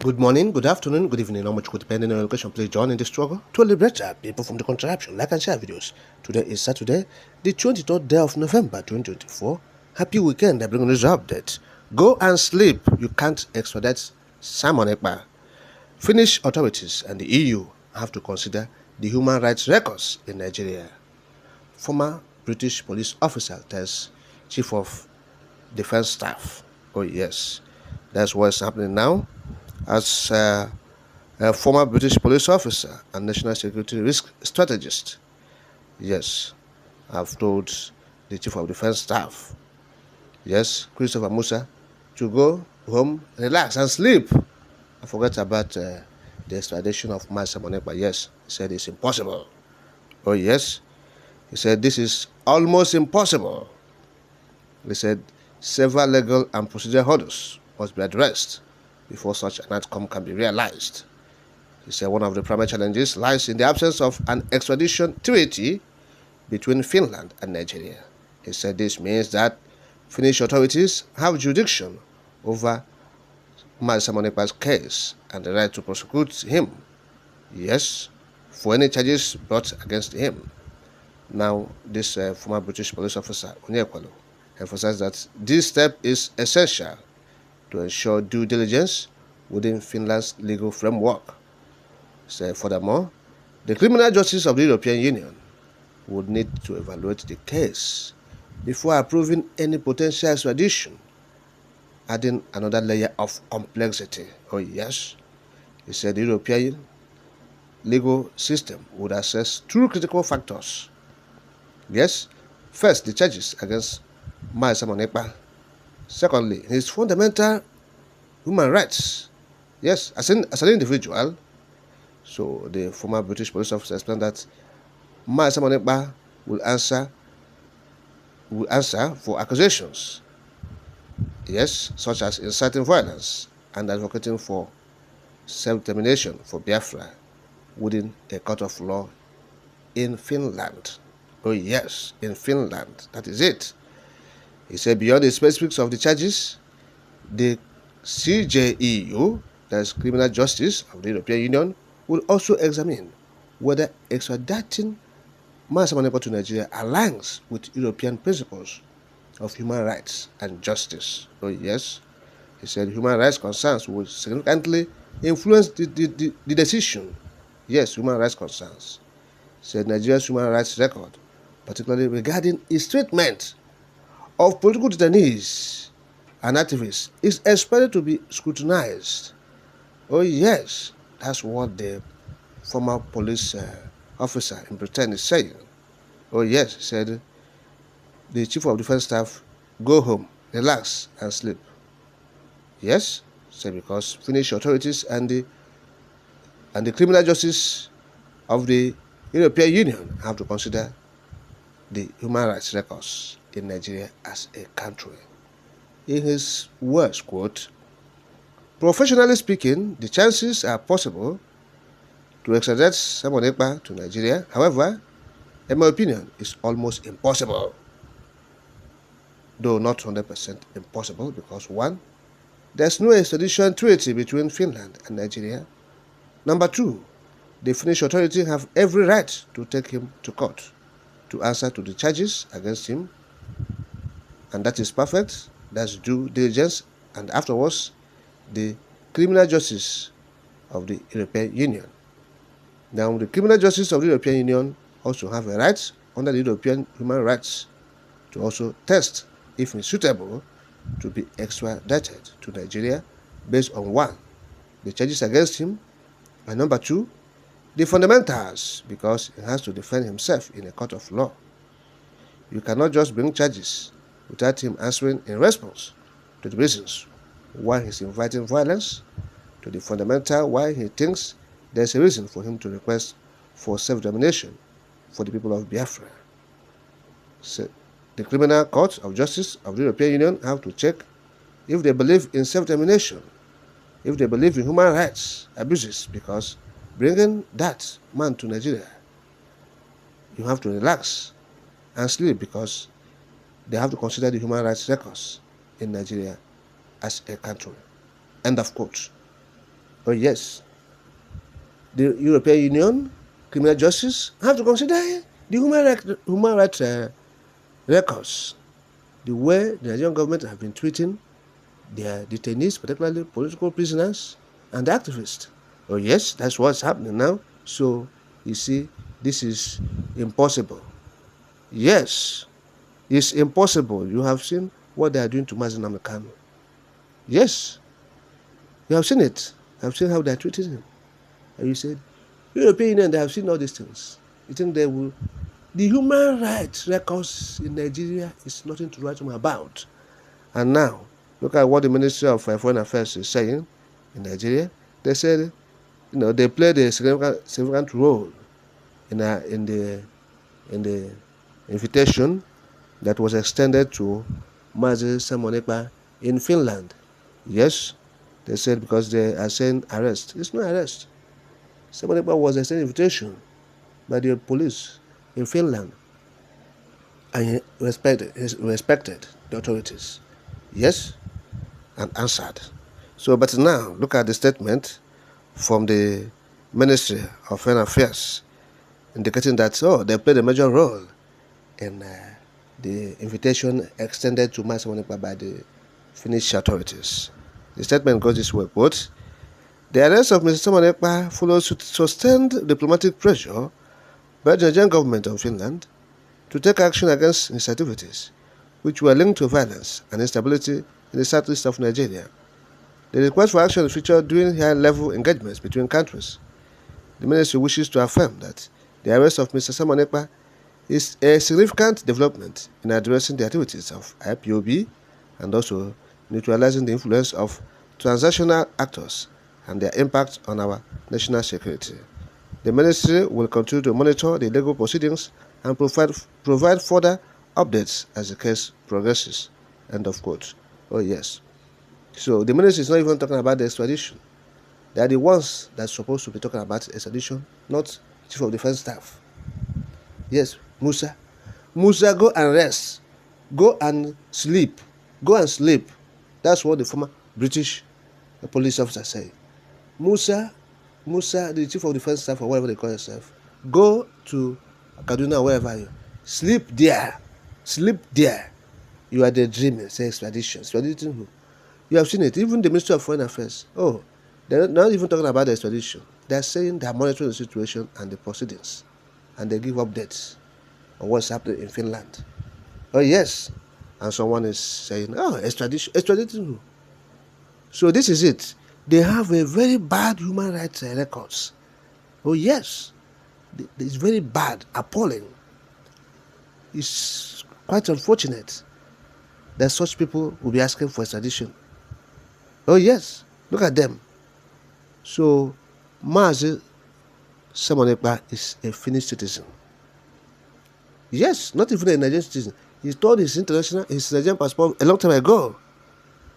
Good morning, good afternoon, good evening, how much could depending on your location. Please join in the struggle to liberate people from the contraption. Like and share videos. Today is Saturday, the 23rd day of November 2024. Happy weekend. I bring on this update. Go and sleep. You can't extradite Simon Ekpa. Finnish authorities and the EU have to consider the human rights records in Nigeria. Former British police officer tells Chief of Defense Staff. Oh yes, that's what's happening now. As a former British police officer and national security risk strategist. Yes, I've told the Chief of Defense Staff, yes, Christopher Musa, to go home, relax, and sleep. I forget about the extradition of Master Monepa. Yes, he said it's impossible. Oh, yes, he said this is almost impossible. He said several legal and procedural hurdles must be addressed before such an outcome can be realized. He said one of the primary challenges lies in the absence of an extradition treaty between Finland and Nigeria. He said this means that Finnish authorities have jurisdiction over Simon Ekpa's case and the right to prosecute him, yes, for any charges brought against him. Now, this former British police officer, Onyekwalo, emphasized that this step is essential to ensure due diligence within Finland's legal framework. So, furthermore, the criminal justice of the European Union would need to evaluate the case before approving any potential extradition, adding another layer of complexity. Oh yes, he said the European legal system would assess two critical factors. Yes, first, the charges against Simon Ekpa. Secondly, his fundamental human rights. Yes, as an individual. So the former British police officer explained that Simon Ekpa will answer for accusations, yes, such as inciting violence and advocating for self-determination for Biafra within a court of law in Finland. Oh yes, in Finland, that is it. He said beyond the specifics of the charges, the CJEU, that is Criminal Justice of the European Union, will also examine whether extraditing Simon Ekpa to Nigeria aligns with European principles of human rights and justice. Oh yes, he said human rights concerns will significantly influence the decision. Yes, human rights concerns. He said Nigeria's human rights record, particularly regarding its treatment of political detainees and activists, is expected to be scrutinized. Oh yes, that's what the former police officer in Britain is saying. Oh yes, he said the Chief of Defense Staff, go home, relax, and sleep. Yes, said because Finnish authorities and the criminal justice of the European Union have to consider the human rights records in Nigeria as a country. In his words, quote, professionally speaking, the chances are possible to extradite Simon Ekpa to Nigeria. However, in my opinion, it's almost impossible. Though not 100% impossible, because one, there's no extradition treaty between Finland and Nigeria. Number two, the Finnish authorities have every right to take him to court to answer to the charges against him, and that is perfect. That's due diligence, and afterwards, the criminal justice of the European Union. Now, the criminal justice of the European Union also have a right under the European human rights to also test if it's suitable to be extradited to Nigeria based on one, the charges against him, and number two, the fundamentals, because he has to defend himself in a court of law. You cannot just bring charges without him answering in response to the reasons why he's inviting violence, to the fundamental why he thinks there's a reason for him to request for self-determination for the people of Biafra. So, the Criminal Court of Justice of the European Union have to check if they believe in self-determination, if they believe in human rights abuses, because bringing that man to Nigeria, you have to relax and sleep, because they have to consider the human rights records in Nigeria as a country. End of quote. Oh yes, the European Union, criminal justice have to consider the human rights records, the way the Nigerian government have been treating their detainees, particularly political prisoners and activists. Oh yes, that's what's happening now. So you see, this is impossible. Yes, it's impossible. You have seen what they are doing to Mazen Namekano. Yes, you have seen it. You have seen how they are treating him. And you said, European Union, they have seen all these things. You think they will? The human rights records in Nigeria is nothing to write home about. And now, look at what the Ministry of Foreign Affairs is saying in Nigeria. They said, they played a significant role in the invitation that was extended to Mazi Samonekpa in Finland. Yes, they said because they are saying arrest. It's not arrest. Samonekpa was extended invitation by the police in Finland, and he respected the authorities. Yes, and answered. So, but now look at the statement from the Ministry of Foreign Affairs, indicating that they played a major role in the invitation extended to Mazi Samonekpa by the Finnish authorities. The statement goes this way, quote, "The arrest of Mr. Samonekpa follows sustained diplomatic pressure by the Nigerian government of Finland to take action against his activities, which were linked to violence and instability in the southeast of Nigeria. The request for action featured during high-level engagements between countries. The ministry wishes to affirm that the arrest of Mr. Samonekpa is a significant development in addressing the activities of IPOB and also neutralizing the influence of transactional actors and their impact on our national security. The ministry will continue to monitor the legal proceedings and provide further updates as the case progresses." End of quote. Oh yes. So the ministry is not even talking about the extradition. They are the ones that's supposed to be talking about extradition, not Chief of Defense Staff. Yes, Musa, go and rest. Go and sleep. Go and sleep. That's what the former British police officer said. Musa, the Chief of Defense Staff or whatever they call yourself, go to Kaduna, wherever you sleep there. Sleep there. You are daydreaming. Say extradition. Extraditing who? You have seen it. Even the Ministry of Foreign Affairs. Oh, they're not even talking about the extradition. They're saying they're monitoring the situation and the proceedings, and they give updates on what's happening in Finland. Oh yes, and someone is saying, "Oh, extradition. Extraditing who?" So this is it. They have a very bad human rights records. Oh yes, it's very bad, appalling. It's quite unfortunate that such people will be asking for extradition. Oh yes, look at them. So Mazi Samonekpa is a Finnish citizen. Yes, not even a Nigerian citizen. He told his Nigerian passport a long time ago.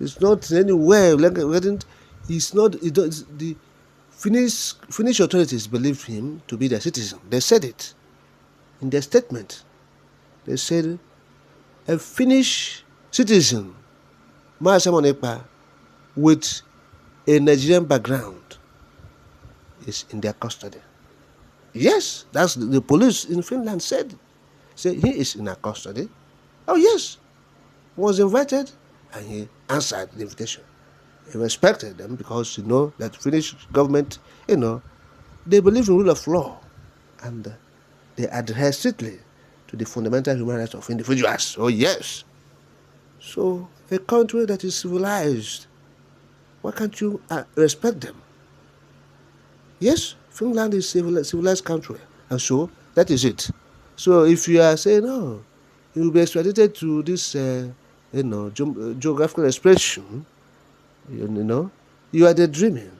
It's not anywhere. He's not. The Finnish authorities believe him to be their citizen. They said it in their statement. They said a Finnish citizen, Mazi Samonekpa, with a Nigerian background, is in their custody. Yes, that's the police in Finland said. Say he is in our custody. Oh yes, he was invited and he answered the invitation. He respected them because that Finnish government, they believe in rule of law and they adhere strictly to the fundamental human rights of individuals. Oh yes. So a country that is civilized, why can't you respect them? Yes, Finland is a civilized country, and so that is it. So if you are saying, "Oh, you will be extradited to this, geographical expression," you are daydreaming.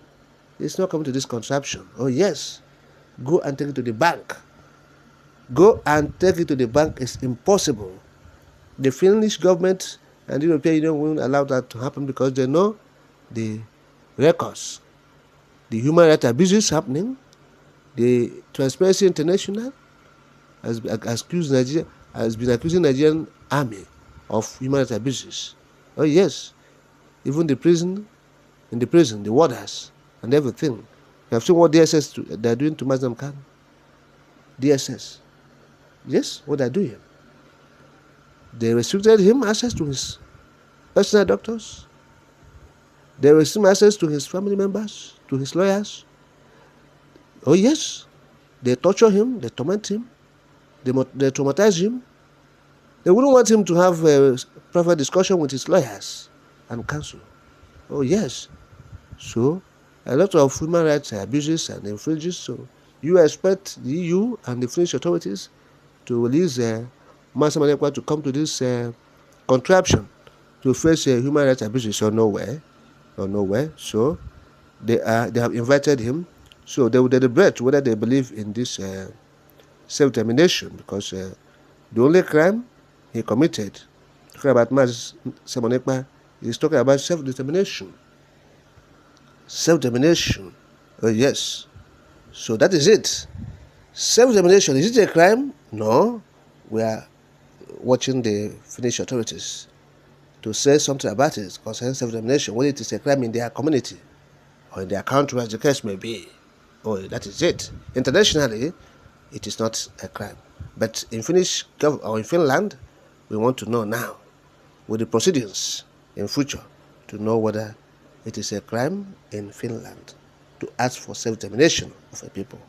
It's not coming to this contraption. Oh yes, go and take it to the bank. Go and take it to the bank. It's impossible. The Finnish government and the European Union won't allow that to happen because they know the records, the human rights abuses happening. The Transparency International has been accusing Nigerian army of human rights abuses. Oh yes, even the warders and everything. You have seen what DSS they're doing to Mazam Khan. DSS. Yes, what they're doing. They restricted him access to his personal doctors. They restricted him access to his family members, to his lawyers. Oh yes, they torture him, they torment him, they traumatize him. They wouldn't want him to have a private discussion with his lawyers and counsel. Oh yes. So a lot of human rights abuses and infringes. So you expect the EU and the Finnish authorities to release Mazam Ekpa to come to this contraption to face human rights abuses or nowhere. So they have invited him. So they will deliberate whether they believe in this self-determination, because the only crime he committed, talking about Mazam Ekpa, is talking about self-determination. Self-determination. Oh yes. So that is it. Self-determination, is it a crime? No. We are watching the Finnish authorities to say something about it concerning self-determination, whether it is a crime in their community or in their country, as the case may be. Oh, that is it. Internationally, it is not a crime. But in Finland, we want to know now, with the proceedings in future, to know whether it is a crime in Finland to ask for self-determination of a people.